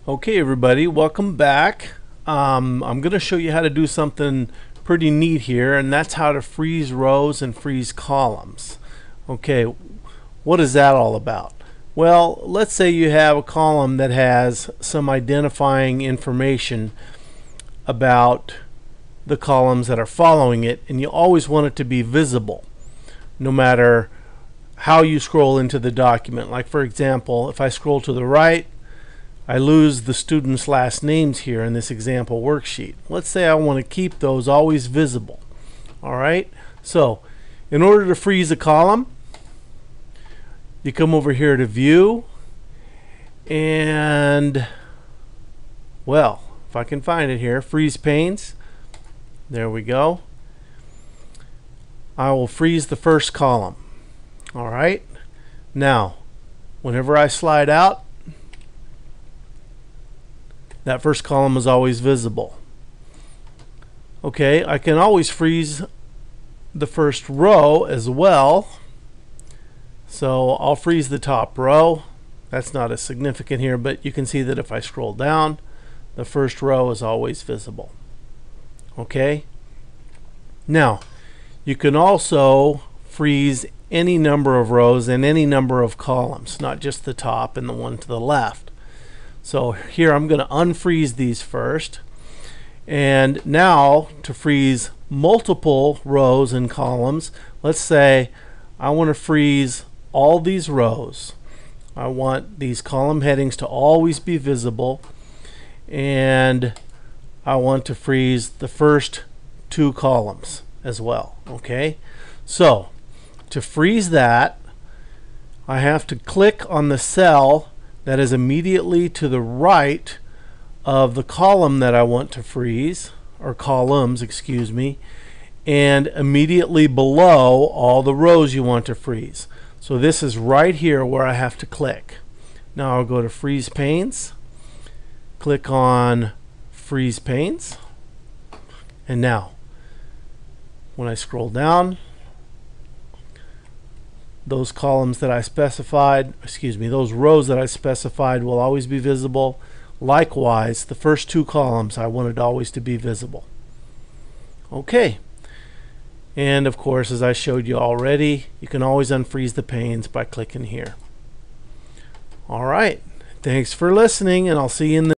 Okay everybody, welcome back. I'm going to show you how to do something pretty neat here, and that's how to freeze rows and freeze columns. Okay, what is that all about? Well, let's say you have a column that has some identifying information about the columns that are following it, and you always want it to be visible no matter how you scroll into the document. Like for example, if I scroll to the right, I lose the students' last names here in this example worksheet. Let's say I want to keep those always visible. Alright, so in order to freeze a column, you come over here to View, and well, if I can find it here, Freeze Panes. There we go. I will freeze the first column. Alright, now whenever I slide out, that first column is always visible. Okay, I can always freeze the first row as well. So I'll freeze the top row. That's not as significant here, but you can see that if I scroll down, the first row is always visible. Okay, now you can also freeze any number of rows and any number of columns, not just the top and the one to the left. So here I'm going to unfreeze these first, and now to freeze multiple rows and columns, let's say I want to freeze all these rows. I want these column headings to always be visible, and I want to freeze the first two columns as well. Okay, so to freeze that, I have to click on the cell that is immediately to the right of the column that I want to freeze, or columns, excuse me, and immediately below all the rows you want to freeze. So this is right here where I have to click. Now I'll go to Freeze Panes, click on Freeze Panes, and now when I scroll down, those columns that I specified, those rows that I specified will always be visible. Likewise, the first two columns I wanted always to be visible. Okay, and of course, as I showed you already, you can always unfreeze the panes by clicking here. Alright, thanks for listening, and I'll see you in the